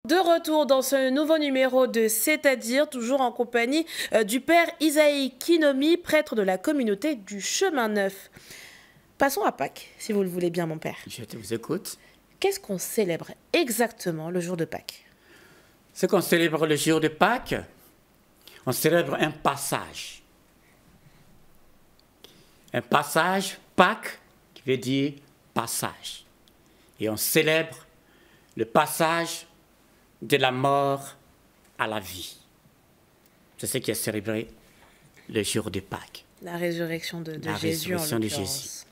De retour dans ce nouveau numéro de C'est-à-dire, toujours en compagnie du père Isaïe Kinomi, prêtre de la communauté du Chemin Neuf. Passons à Pâques, si vous le voulez bien, mon père. Je vous écoute. Qu'est-ce qu'on célèbre exactement le jour de Pâques? Ce qu'on célèbre le jour de Pâques, on célèbre un passage. Un passage, Pâques, qui veut dire passage. Et on célèbre le passage de la mort à la vie. C'est ce qui est célébré le jour de Pâques. La résurrection de La Jésus, résurrection en de l'occurrence. Jésus.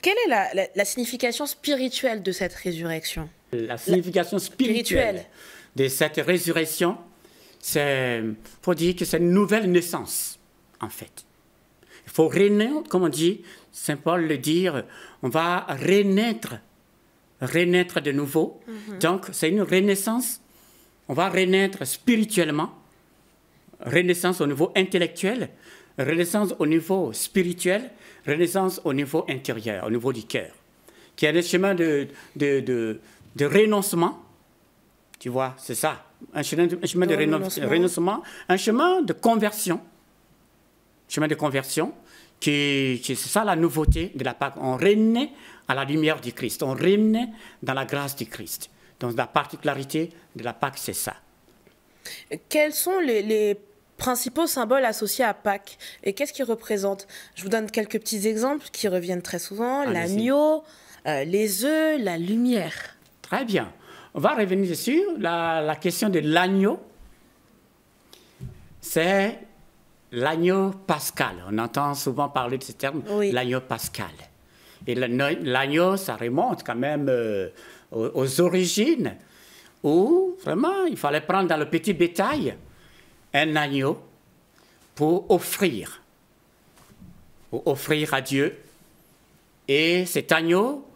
Quelle est la signification spirituelle de cette résurrection? La signification spirituelle de cette résurrection, c'est pour dire que c'est une nouvelle naissance, en fait. Il faut renaître, comme on dit, Saint Paul le dit, on va renaître de nouveau. Donc, c'est une renaissance. On va renaître spirituellement, renaissance au niveau intellectuel, renaissance au niveau spirituel, renaissance au niveau intérieur, au niveau du cœur, qui est un chemin de renoncement, tu vois, c'est ça, un chemin de renoncement, un chemin de conversion, c'est ça la nouveauté de la Pâque. On renaît à la lumière du Christ, on renaît dans la grâce du Christ. Donc la particularité de la Pâque, c'est ça. Quels sont les principaux symboles associés à Pâques et qu'est-ce qu'ils représentent? Je vous donne quelques petits exemples qui reviennent très souvent. L'agneau, les œufs, la lumière. Très bien. On va revenir dessus. La question de l'agneau, c'est l'agneau pascal. On entend souvent parler de ce terme, oui. L'agneau pascal. Et l'agneau, ça remonte quand même aux origines, où vraiment il fallait prendre dans le petit bétail un agneau pour offrir à Dieu. Et cet agneau,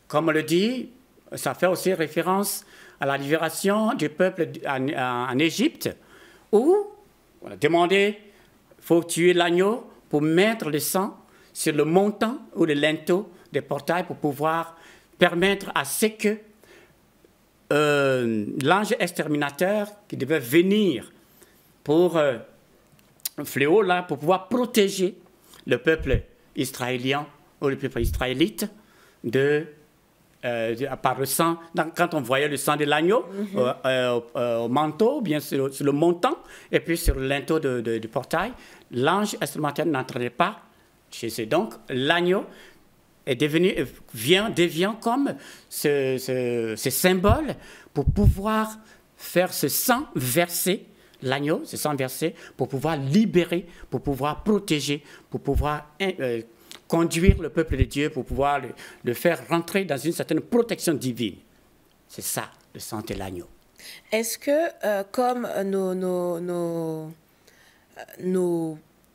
comme on le dit, ça fait aussi référence à la libération du peuple en Égypte, où on a demandé, il faut tuer l'agneau pour mettre le sang sur le montant ou le linteau des portails pour pouvoir permettre à ce que l'ange exterminateur qui devait venir pour fléau là, pour pouvoir protéger le peuple israélien ou le peuple israélite par le sang, quand on voyait le sang de l'agneau au manteau, bien sur le montant, et puis sur le linteau du portail, l'ange exterminateur n'entrait pas chez eux. Donc l'agneau devient comme ce symbole pour pouvoir faire ce sang versé, l'agneau, ce sang versé, pour pouvoir libérer, pour pouvoir protéger, pour pouvoir conduire le peuple de Dieu, pour pouvoir le faire rentrer dans une certaine protection divine. C'est ça, le sang de l'agneau. Est-ce que, comme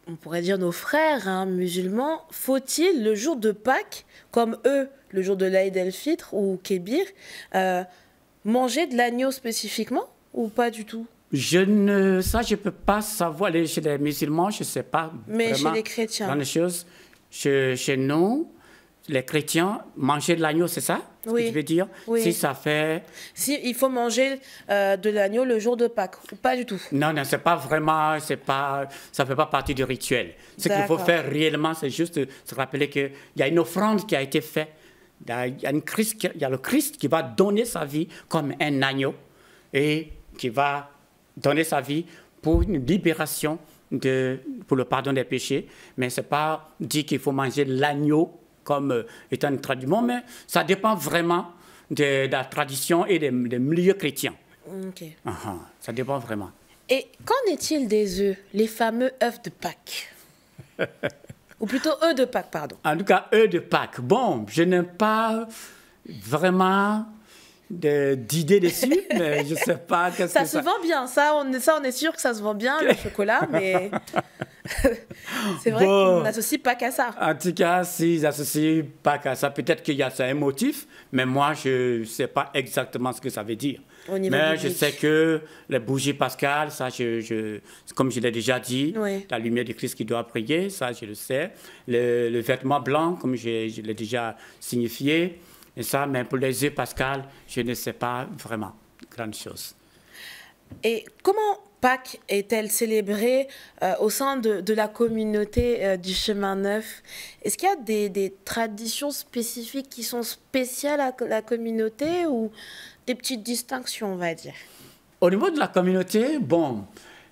on pourrait dire nos frères musulmans, faut-il, le jour de Pâques, comme eux, le jour de l'Aïd el-Fitr ou Kébir, manger de l'agneau spécifiquement ou pas du tout? Ça, je ne peux pas savoir. Chez les musulmans, je ne sais pas. Mais chez les chrétiens? Dans les choses, chez nous, les chrétiens, manger de l'agneau, c'est ça? Oui. Ce que tu veux dire? Oui. Si ça fait... Si il faut manger de l'agneau le jour de Pâques, ou pas du tout? Non, c'est pas vraiment, ça ne fait pas partie du rituel. Ce qu'il faut faire réellement, c'est juste se rappeler qu'il y a une offrande qui a été faite. Il y a le Christ qui va donner sa vie comme un agneau et qui va donner sa vie pour une libération, pour le pardon des péchés. Mais ce n'est pas dit qu'il faut manger l'agneau comme étant une tradition, mais ça dépend vraiment de la tradition et des milieux chrétiens. Okay. Ça dépend vraiment. Et qu'en est-il des œufs, les fameux œufs de Pâques? Ou plutôt œufs de Pâques, pardon. En tout cas, œufs de Pâques. Bon, je n'ai pas vraiment d'idée dessus, mais je ne sais pas qu'est-ce que ça... Ça se vend bien, ça on est sûr que ça se vend bien, le chocolat, mais c'est vrai qu'on n'associe Pâques à ça. En tout cas, s'ils associent Pâques à ça, peut-être qu'il y a un motif, mais moi, je ne sais pas exactement ce que ça veut dire. Mais je sais que les bougies pascales, ça, comme je l'ai déjà dit, oui. La lumière du Christ qui doit briller, ça, je le sais. Le vêtement blanc, comme je l'ai déjà signifié. Et ça, mais pour les œufs pascales, je ne sais pas vraiment grande chose. Et comment Pâques est-elle célébrée au sein de la communauté du Chemin Neuf? Est-ce qu'il y a des traditions spécifiques qui sont spéciales à la communauté ou des petites distinctions, on va dire? Au niveau de la communauté,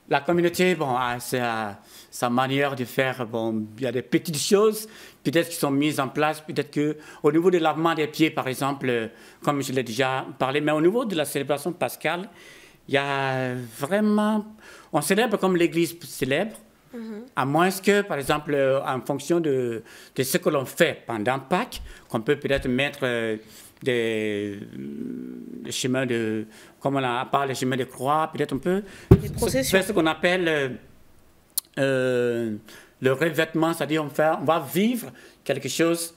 la communauté, sa manière de faire, il y a des petites choses, peut-être qui sont mises en place, peut-être qu'au niveau du lavement des pieds, par exemple, comme je l'ai déjà parlé, mais au niveau de la célébration pascale, il y a vraiment... On célèbre comme l'Église célèbre, à moins que, par exemple, en fonction de ce que l'on fait pendant Pâques, qu'on peut peut-être mettre des chemins de... Comme on parle, les chemins de croix, peut-être on peut faire ce qu'on appelle le revêtement, c'est-à-dire on va vivre quelque chose.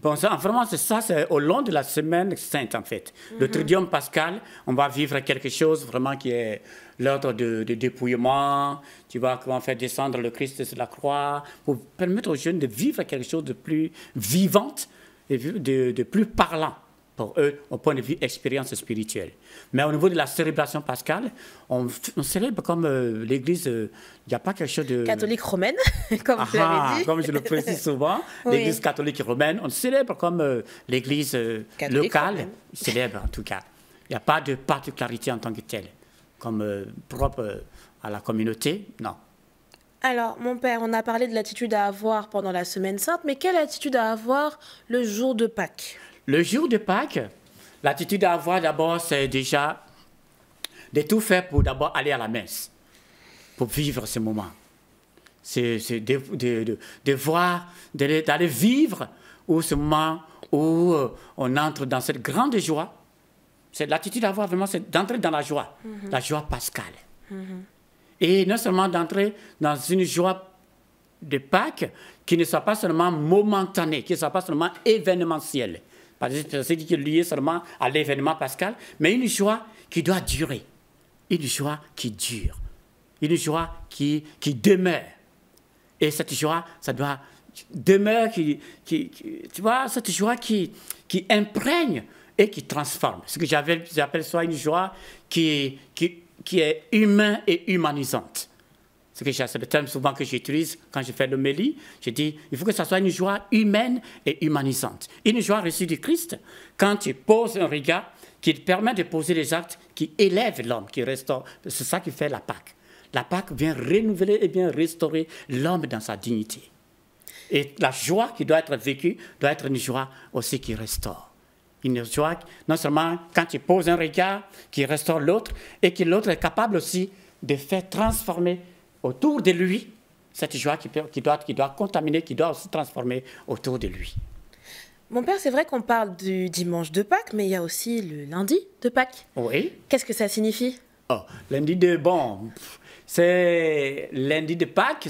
Vraiment, c'est au long de la semaine sainte, en fait. Le Triduum pascal, on va vivre quelque chose vraiment qui est l'ordre de dépouillement. Tu vois comment faire descendre le Christ sur la croix pour permettre aux jeunes de vivre quelque chose de plus vivant et de plus parlant pour eux, au point de vue expérience spirituelle. Mais au niveau de la célébration pascale, on célèbre comme l'Église, il n'y a pas quelque chose de... Catholique romaine, comme vous l'avez dit. Comme je le précise souvent, l'Église catholique romaine, on célèbre comme l'Église locale célèbre en tout cas. Il n'y a pas de particularité en tant que telle, comme propre à la communauté, non. Alors, mon père, on a parlé de l'attitude à avoir pendant la Semaine Sainte, mais quelle attitude à avoir le jour de Pâques? Le jour de Pâques, l'attitude à avoir d'abord, c'est déjà de tout faire pour d'abord aller à la messe, pour vivre ce moment. C'est de voir, d'aller vivre ce moment où on entre dans cette grande joie. C'est l'attitude à avoir vraiment, c'est d'entrer dans la joie pascale. Et non seulement d'entrer dans une joie de Pâques qui ne soit pas seulement momentanée, qui ne soit pas seulement événementielle. C'est qui est lié seulement à l'événement pascal, mais une joie qui doit durer, une joie qui dure, une joie qui demeure. Et cette joie, ça doit demeurer, tu vois, cette joie qui imprègne et qui transforme. Ce que j'appelle soit une joie qui est humaine et humanisante. C'est le terme souvent que j'utilise quand je fais l'homélie. Je dis, il faut que ça soit une joie humaine et humanisante. Une joie reçue du Christ, quand tu poses un regard qui te permet de poser des actes qui élèvent l'homme, qui restaure. C'est ça qui fait la Pâque. La Pâque vient renouveler et bien restaurer l'homme dans sa dignité. Et la joie qui doit être vécue doit être une joie aussi qui restaure. Une joie, non seulement quand tu poses un regard qui restaure l'autre, et que l'autre est capable aussi de faire transformer autour de lui, cette joie qui doit contaminer, qui doit aussi transformer autour de lui. Mon père, c'est vrai qu'on parle du dimanche de Pâques, mais il y a aussi le lundi de Pâques. Oui. Qu'est-ce que ça signifie? Lundi de Pâques,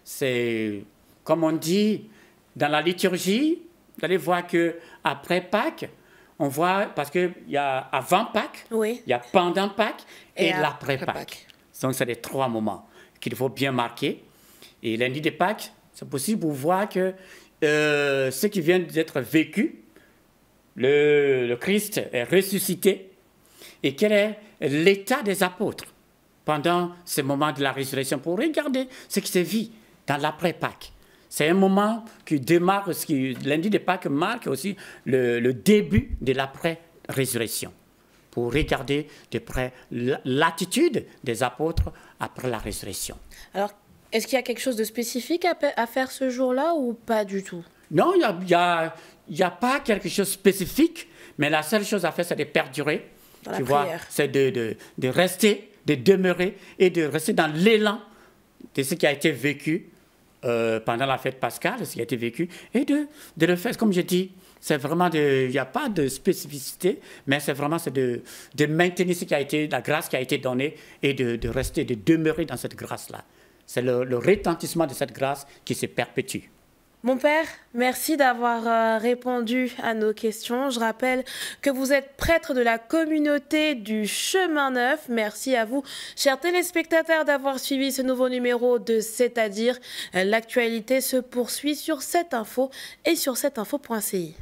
c'est comme on dit dans la liturgie, vous allez voir qu'après Pâques, on voit, parce qu'il y a avant Pâques, il y a pendant Pâques et l'après Pâques. Donc, c'est les trois moments qu'il faut bien marquer. Et lundi de Pâques, c'est possible pour voir que ce qui vient d'être vécu, le Christ est ressuscité, et quel est l'état des apôtres pendant ce moment de la résurrection, pour regarder ce qui s'est vu dans l'après-Pâques. C'est un moment qui démarre, lundi de Pâques marque aussi le début de l'après-résurrection, pour regarder de près l'attitude des apôtres après la résurrection. Alors, est-ce qu'il y a quelque chose de spécifique à faire ce jour-là ou pas du tout? Non, il n'y a pas quelque chose de spécifique, mais la seule chose à faire, c'est de perdurer. Tu vois, c'est de rester, de demeurer et de rester dans l'élan de ce qui a été vécu pendant la fête pascale, ce qui a été vécu, et de le faire, comme je dis. C'est vraiment, il n'y a pas de spécificité, mais c'est vraiment de maintenir ce qui a été, la grâce qui a été donnée et de rester, de demeurer dans cette grâce-là. C'est le retentissement de cette grâce qui se perpétue. Mon père, merci d'avoir répondu à nos questions. Je rappelle que vous êtes prêtre de la communauté du Chemin Neuf. Merci à vous, chers téléspectateurs, d'avoir suivi ce nouveau numéro de C'est-à-dire. L'actualité se poursuit sur cette info et sur cetteinfo.ci.